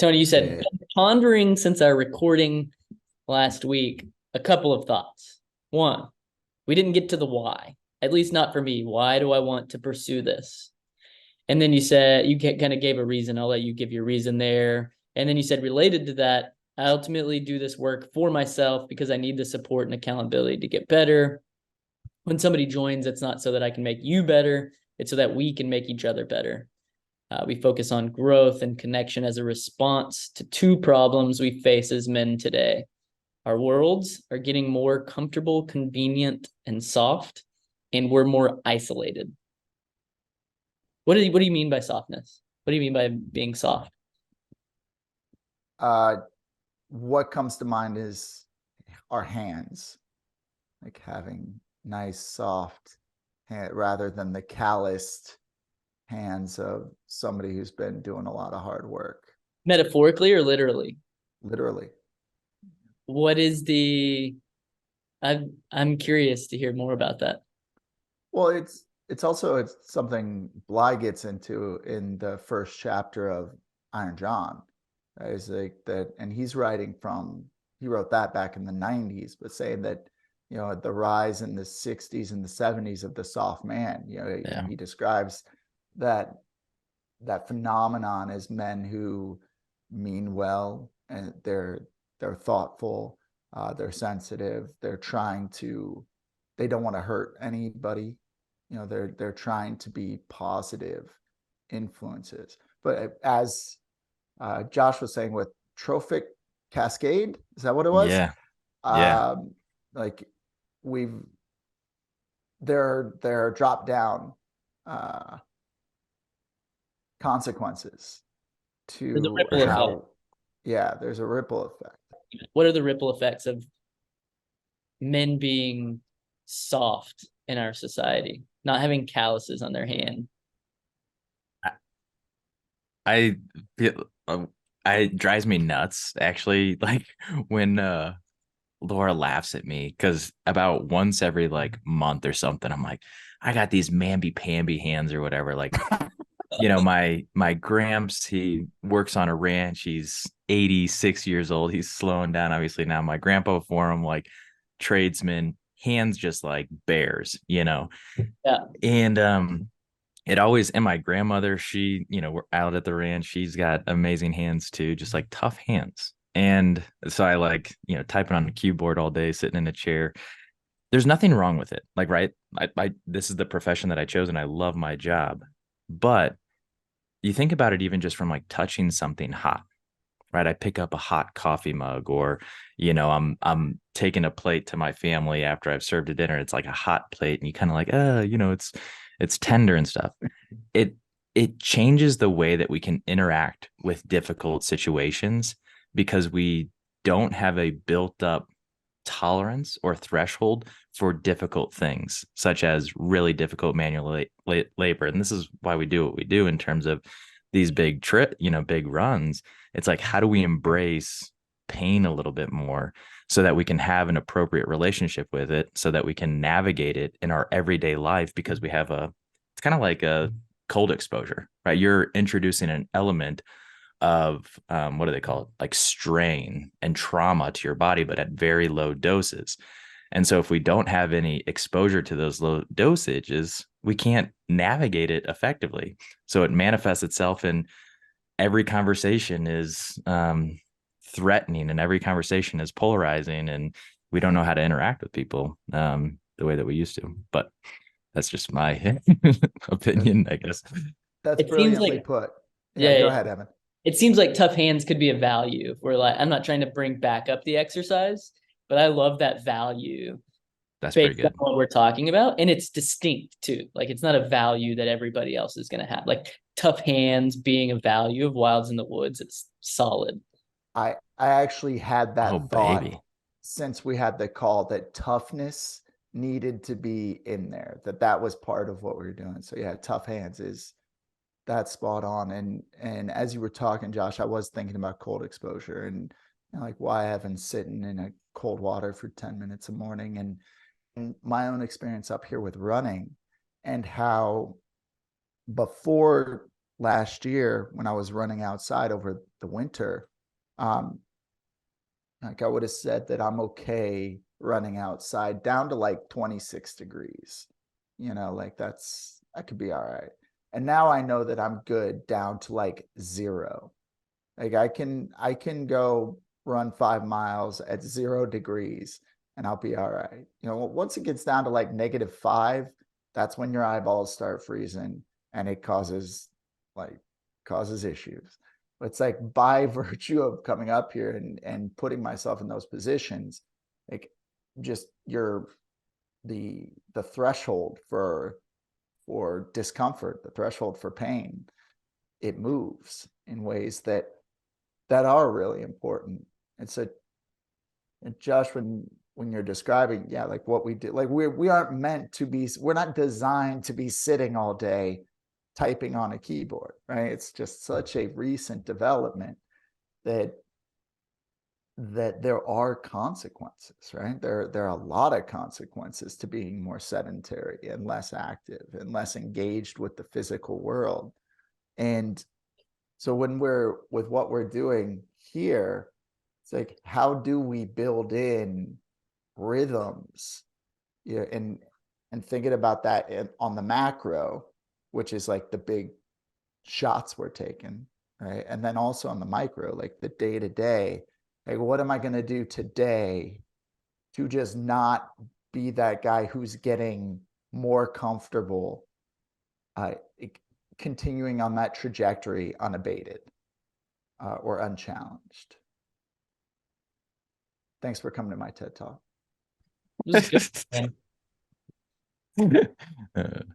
Tony, you said Yeah. pondering since our recording last week, a couple of thoughts. One, we didn't get to the why, at least not for me. Why do I want to pursue this? And then you said you kind of gave a reason. I'll let you give your reason there. And then you said related to that, I ultimately do this work for myself because I need the support and accountability to get better. When somebody joins, it's not so that I can make you better, it's so that we can make each other better. We focus on growth and connection as a response to two problems we face as men today. Our worlds are getting more comfortable, convenient, and soft, and we're more isolated. What do you mean by softness? What do you mean by being soft? Uh, what comes to mind is our hands, like having nice, soft hand, rather than the calloused hands of somebody who's been doing a lot of hard work, Metaphorically or literally? literally. What is the I'm curious to hear more about that. Well, it's something Bly gets into in the first chapter of Iron John. Right? It's like that, and he wrote that back in the 90s, but saying that, the rise in the 60s and the 70s of the soft man, and Yeah. he describes that that phenomenon as men who mean well, and they're thoughtful, they're sensitive, they don't want to hurt anybody. They're trying to be positive influences. But as Josh was saying, with trophic cascade, is that what it was? Yeah. Yeah. Um, like we've there are drop down uh, consequences There's a to For ripple sure. effect. how, yeah, there's a ripple effect. What are the ripple effects of men being soft in our society, not having calluses on their hand? I, I feel it drives me nuts actually, like when Laura laughs at me because about once every like month or something, I'm like, I got these mamby-pamby hands or whatever. Like, my gramps, he works on a ranch. He's 86 years old. He's slowing down, obviously, now. My grandpa for him, like tradesman, hands just like bears. Yeah. And it always, and my grandmother, she, we're out at the ranch. She's got amazing hands too, just like tough hands. And so I like, typing on the keyboard all day, sitting in a chair. There's nothing wrong with it. Like, right. This is the profession that I chose and I love my job. But you think about it even just from like touching something hot, right? I pick up a hot coffee mug, or I'm taking a plate to my family after I've served a dinner. It's like a hot plate, and you kind of like, it's tender and stuff. It it changes the way that we can interact with difficult situations because we don't have a built up tolerance or threshold for difficult things, such as really difficult manual labor. And this is why we do what we do in terms of these big runs. It's like, how do we embrace pain a little bit more so that we can have an appropriate relationship with it, so that we can navigate it in our everyday life? Because it's kind of like a cold exposure, right? You're introducing an element of what do they call it, like strain and trauma to your body, but at very low doses. And so if we don't have any exposure to those low dosages, we can't navigate it effectively. So it manifests itself in every conversation is threatening, and every conversation is polarizing, and we don't know how to interact with people the way that we used to. But that's just my That, opinion, I guess. that's It seems brilliantly like, put. Yeah, go yeah, ahead, Evan. it seems like tough hands could be a value. We're like, I'm not trying to bring back up the exercise, but I love that value That's pretty based on good. what we're talking about. And it's distinct too. Like it's not a value that everybody else is going to have. Like tough hands being a value of Wilds in the Woods, it's solid. I actually had Oh, that thought baby. since we had the call that toughness needed to be in there, that was part of what we were doing. So yeah, tough hands is that's spot on. And as you were talking, Josh, I was thinking about cold exposure and, like why I haven't sitting in a cold water for 10 minutes a morning, and my own experience up here with running, and how before last year when I was running outside over the winter, like I would have said that I'm okay running outside down to like 26 degrees. Like I could be all right. And now I know that I'm good down to like 0. Like I can go run 5 miles at 0 degrees and I'll be all right. Once it gets down to like -5, that's when your eyeballs start freezing and it causes issues. But it's like by virtue of coming up here and putting myself in those positions, like just the threshold for discomfort, the threshold for pain, it moves in ways that are really important. And so, and Josh, when you're describing, yeah, like what we do, like we aren't meant to be, we're not designed to be sitting all day typing on a keyboard, right? It's just such a recent development that there are consequences, right? There are a lot of consequences to being more sedentary and less active and less engaged with the physical world. And so when with what we're doing here, it's like, how do we build in rhythms? And thinking about that on the macro, which is like the big shots we're taking, right? And then also on the micro, like the day to day, like what am I going to do today to just not be that guy who's getting more comfortable, continuing on that trajectory unabated or unchallenged. Thanks for coming to my TED Talk. It was good, man.